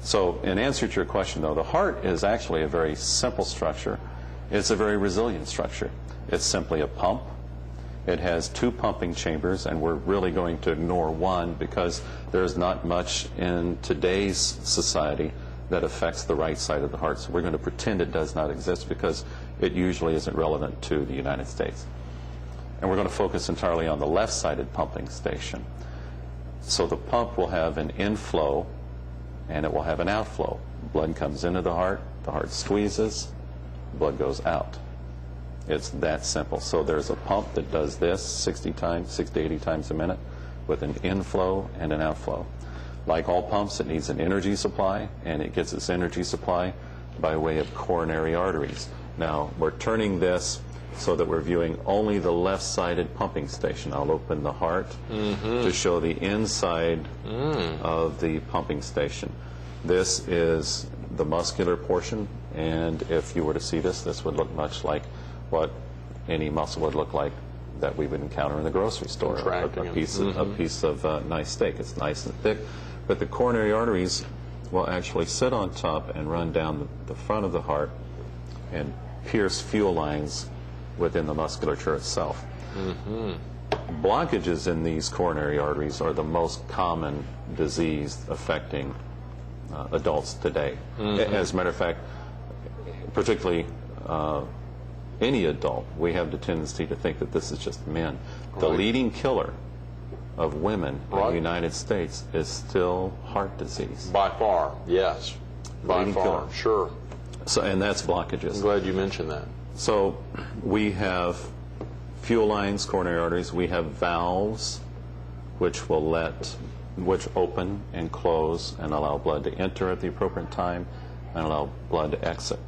So in answer to your question, though, the heart is actually a very simple structure. It's a very resilient structure. It's simply a pump. It has 2 pumping chambers, and we're really going to ignore one because there's not much in today's society that affects the right side of the heart. So we're going to pretend it does not exist because it usually isn't relevant to the United States. And we're going to focus entirely on the left-sided pumping station. So the pump will have an inflow and it will have an outflow. Blood comes into the heart squeezes, blood goes out. It's that simple. So there's a pump that does this 60 to 80 times a minute with an inflow and an outflow. Like all pumps, it needs an energy supply, and it gets its energy supply by way of coronary arteries. Now, we're turning this so that we're viewing only the left-sided pumping station. I'll open the heart to show the inside of the pumping station. This is the muscular portion, and if you were to see this, this would look much like what any muscle would look like that we would encounter in the grocery store. A piece of nice steak. It's nice and thick, but the coronary arteries will actually sit on top and run down the front of the heart and pierce fuel lines within the musculature itself. Blockages in these coronary arteries are the most common disease affecting adults today. As a matter of fact, particularly any adult, we have the tendency to think that this is just men. The leading killer of women in the United States is still heart disease. By far, yes. By far, sure. So, and that's blockages. I'm glad you mentioned that. So we have fuel lines, coronary arteries. We have valves which open and close and allow blood to enter at the appropriate time and allow blood to exit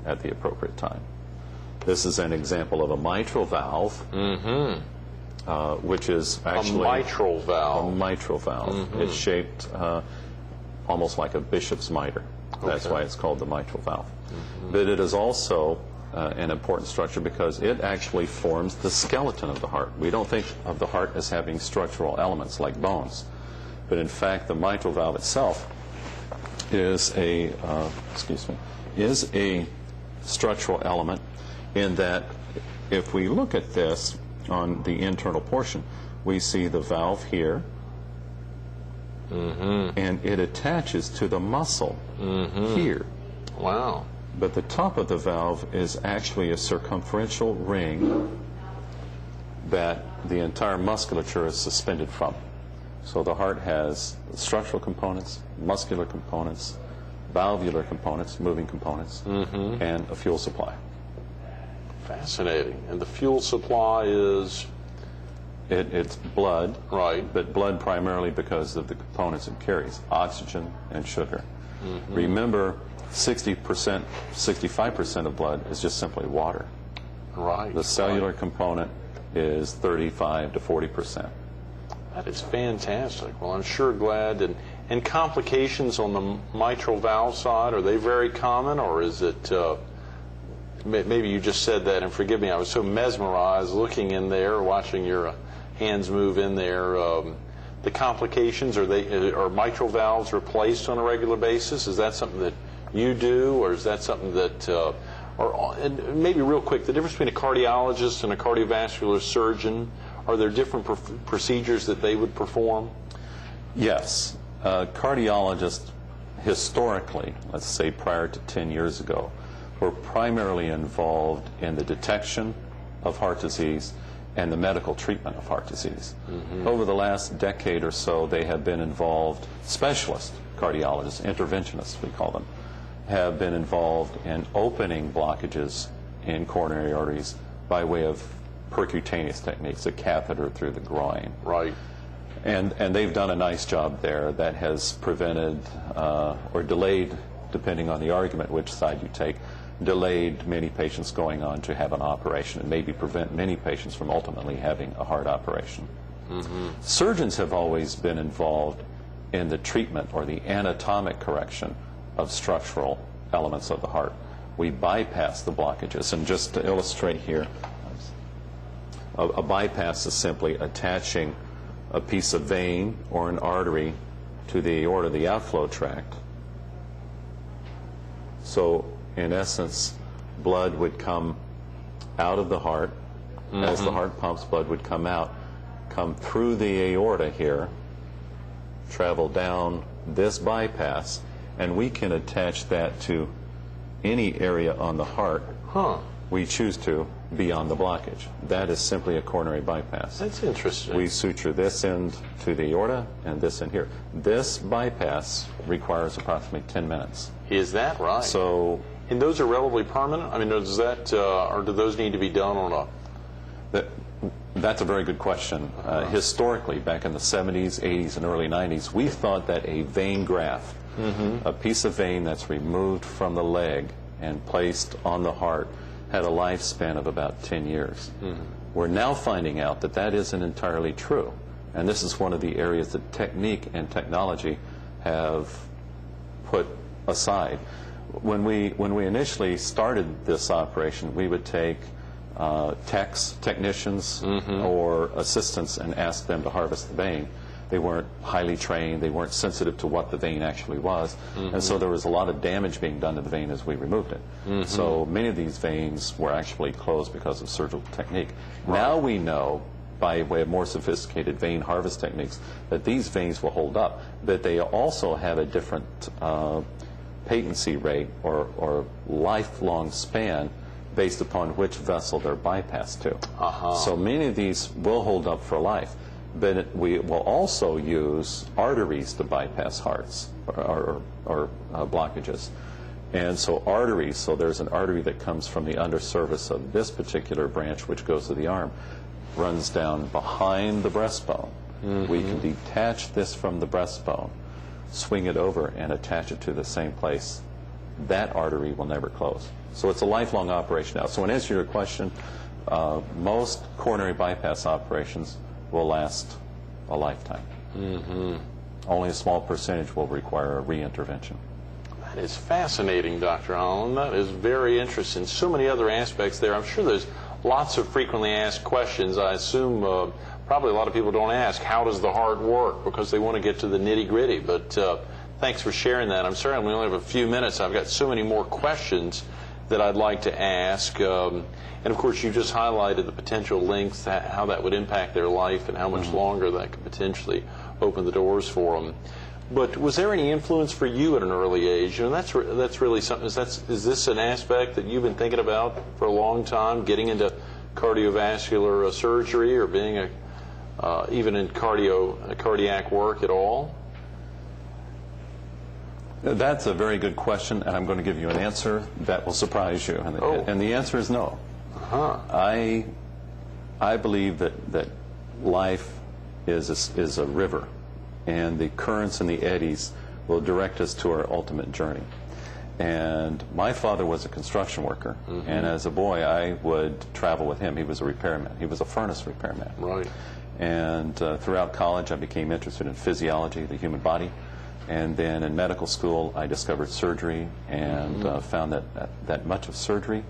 at the appropriate time. This is an example of a mitral valve, which is actually a mitral valve. A mitral valve. It's shaped almost like a bishop's mitre. That's why it's called the mitral valve. But it is also an important structure because it actually forms the skeleton of the heart. We don't think of the heart as having structural elements like bones, but in fact the mitral valve itself is a structural element, in that if we look at this on the internal portion, we see the valve here, and it attaches to the muscle here. Wow. But the top of the valve is actually a circumferential ring that the entire musculature is suspended from. So the heart has structural components, muscular components, valvular components, moving components, and a fuel supply. Fascinating. And the fuel supply is? It's blood, right? But blood primarily because of the components it carries, oxygen and sugar. Remember, 60%, 65% of blood is just simply water. Right. The cellular component is 35 to 40%. That is fantastic. Well, I'm sure glad. And complications on the mitral valve side, are they very common, or is it, maybe you just said that, and forgive me, I was so mesmerized looking in there, watching your hands move in there. The complications, are mitral valves replaced on a regular basis? Is that something that you do, or is that something that, and maybe real quick, the difference between a cardiologist and a cardiovascular surgeon, are there different procedures that they would perform? Yes. Cardiologists, historically, let's say prior to 10 years ago, were primarily involved in the detection of heart disease and the medical treatment of heart disease. Over the last decade or so, they have been involved, specialist cardiologists, interventionists we call them, have been involved in opening blockages in coronary arteries by way of percutaneous techniques, a catheter through the groin. Right. And they've done a nice job there that has prevented or delayed, depending on the argument which side you take, delayed many patients going on to have an operation and maybe prevent many patients from ultimately having a heart operation. Surgeons have always been involved in the treatment or the anatomic correction of structural elements of the heart. We bypass the blockages. And just to illustrate here, a bypass is simply attaching a piece of vein or an artery to the aorta, the outflow tract, So in essence, blood would come out of the heart. As the heart pumps, blood would come out, come through the aorta here, travel down this bypass, and we can attach that to any area on the heart we choose to beyond the blockage. That is simply a coronary bypass. That's interesting. We suture this end to the aorta and this in here. This bypass requires approximately 10 minutes. Is that right? So, and those are relatively permanent? I mean, does that, or do those need to be done on a... that's a very good question. Historically, back in the 70s, 80s, and early 90s, we thought that a vein graft, a piece of vein that's removed from the leg and placed on the heart, had a lifespan of about 10 years. We're now finding out that that isn't entirely true. And this is one of the areas that technique and technology have put aside. When we initially started this operation, we would take technicians or assistants and ask them to harvest the vein. They weren't highly trained, they weren't sensitive to what the vein actually was, and so there was a lot of damage being done to the vein as we removed it. So many of these veins were actually closed because of surgical technique. Now we know, by way of more sophisticated vein harvest techniques, that these veins will hold up, that they also have a different patency rate or lifelong span based upon which vessel they're bypassed to. So many of these will hold up for life. But we will also use arteries to bypass hearts or blockages. And so arteries, so there's an artery that comes from the undersurface of this particular branch, which goes to the arm, runs down behind the breastbone. We can detach this from the breastbone, swing it over, and attach it to the same place. That artery will never close. So it's a lifelong operation now. So in answer to your question, most coronary bypass operations will last a lifetime. Only a small percentage will require a re-intervention. That is fascinating, Dr. Holland. That is very interesting. So many other aspects there. I'm sure there's lots of frequently asked questions. I assume probably a lot of people don't ask, how does the heart work? Because they want to get to the nitty-gritty. But thanks for sharing that. I'm sorry we only have a few minutes. I've got so many more questions that I'd like to ask. And of course, you just highlighted the potential links, how that would impact their life and how much longer that could potentially open the doors for them. But was there any influence for you at an early age? You know, that's really something. Is this an aspect that you've been thinking about for a long time, getting into cardiovascular surgery or being even in cardiac work at all? That's a very good question, and I'm going to give you an answer that will surprise you. And the answer is no. I believe that life is a river, and the currents and the eddies will direct us to our ultimate journey. And my father was a construction worker, and as a boy I would travel with him. He was a repairman. He was a furnace repairman. Right. And throughout college I became interested in physiology, the human body. And then in medical school, I discovered surgery and found that much of surgery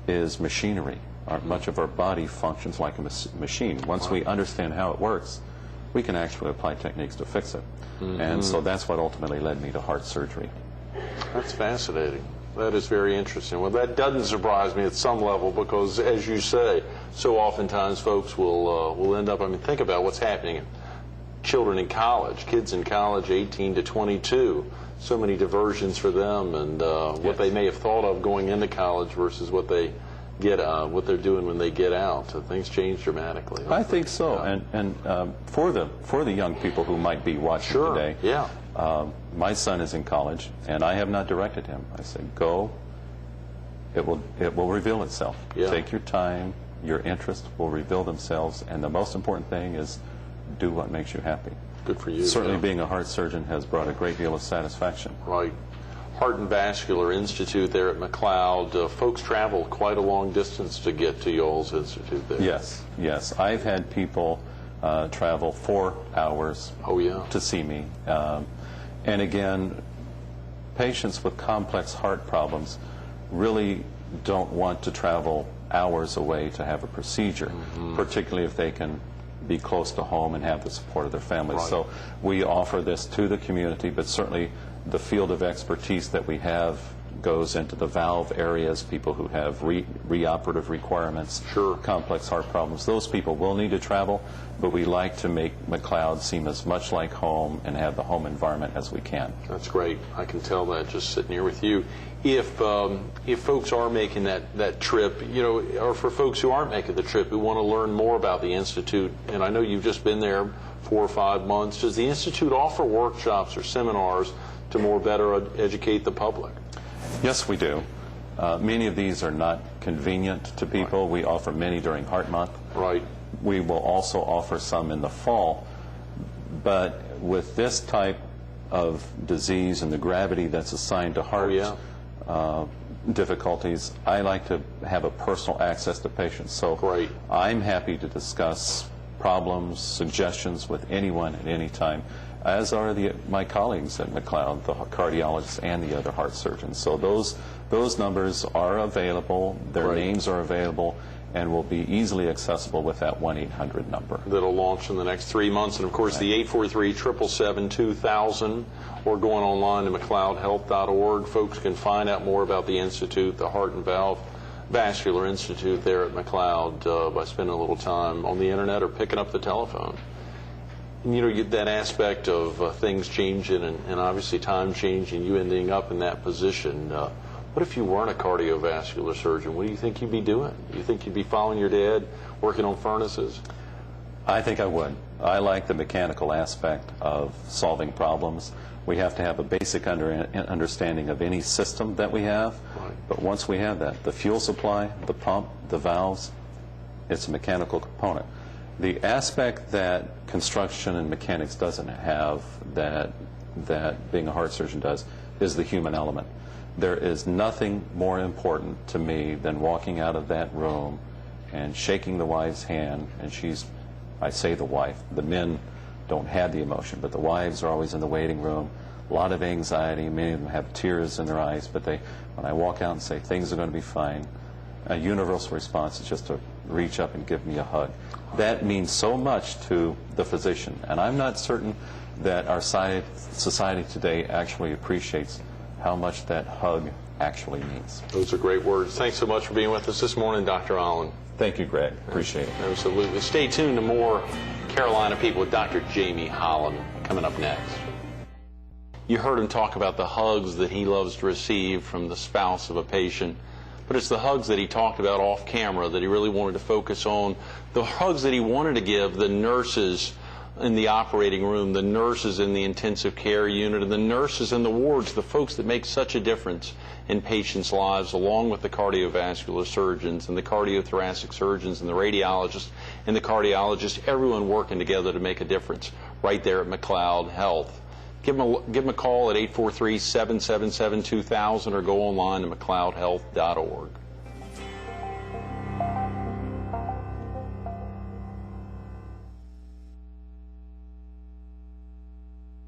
is machinery. Much of our body functions like a machine. Once we understand how it works, we can actually apply techniques to fix it. And so that's what ultimately led me to heart surgery. That's fascinating. That is very interesting. Well, that doesn't surprise me at some level because, as you say, so oftentimes folks will end up, I mean, think about what's happening. Children in college, kids in college, 18 to 22, so many diversions for them, and what they may have thought of going into college versus what they get, what they're doing when they get out. Things change dramatically. I think so, and for the young people who might be watching today, my son is in college, and I have not directed him. I said, go. It will reveal itself. Take your time. Your interests will reveal themselves, and the most important thing is, do what makes you happy. Good for you. Certainly being a heart surgeon has brought a great deal of satisfaction. Right. Heart and Vascular Institute there at McLeod. Folks travel quite a long distance to get to y'all's institute there. Yes. I've had people travel 4 hours to see me. And again, patients with complex heart problems really don't want to travel hours away to have a procedure, particularly if they can be close to home and have the support of their families. So we offer this to the community, but certainly the field of expertise that we have goes into the valve areas, people who have reoperative requirements, Sure. complex heart problems. Those people will need to travel, but we like to make McLeod seem as much like home and have the home environment as we can. That's great. I can tell that just sitting here with you. If folks are making that trip, or for folks who aren't making the trip, who want to learn more about the Institute, and I know you've just been there 4 or 5 months, does the Institute offer workshops or seminars to more better educate the public? Yes, we do. Many of these are not convenient to people. We offer many during Heart Month. Right. We will also offer some in the fall, but with this type of disease and the gravity that's assigned to heart difficulties, I like to have a personal access to patients. So Great. I'm happy to discuss problems, suggestions with anyone at any time, as are my colleagues at McLeod, the cardiologists and the other heart surgeons. So those numbers are available, their Great. names are available, and will be easily accessible with that 1-800 number. That'll launch in the next 3 months. And, of course, the 843-777-2000, or going online to McLeodHealth.org. Folks can find out more about the Institute, the Heart and Vascular Institute there at McLeod, by spending a little time on the Internet or picking up the telephone. And, you get that aspect of things changing and obviously time changing, you ending up in that position. What if you weren't a cardiovascular surgeon? What do you think you'd be doing? Do you think you'd be following your dad, working on furnaces? I think I would. I like the mechanical aspect of solving problems. We have to have a basic understanding of any system that we have. Right. But once we have that, the fuel supply, the pump, the valves, it's a mechanical component. The aspect that construction and mechanics doesn't have that being a heart surgeon does is the human element. There is nothing more important to me than walking out of that room and shaking the wife's hand, and I say the wife, the men don't have the emotion, but the wives are always in the waiting room, a lot of anxiety, many of them have tears in their eyes, but when I walk out and say things are going to be fine, a universal response is just to reach up and give me a hug. That means so much to the physician, and I'm not certain that our society today actually appreciates how much that hug actually means. Those are great words. Thanks so much for being with us this morning, Dr. Holland. Thank you, Greg. Appreciate it. Absolutely. Stay tuned to more Carolina People with Dr. Jamie Holland coming up next. You heard him talk about the hugs that he loves to receive from the spouse of a patient, but it's the hugs that he talked about off camera that he really wanted to focus on, the hugs that he wanted to give the nurses in the operating room, the nurses in the intensive care unit, and the nurses in the wards, the folks that make such a difference in patients' lives, along with the cardiovascular surgeons and the cardiothoracic surgeons and the radiologists and the cardiologists, everyone working together to make a difference right there at McLeod Health. Give them a call at 843-777-2000 or go online to McLeodHealth.org.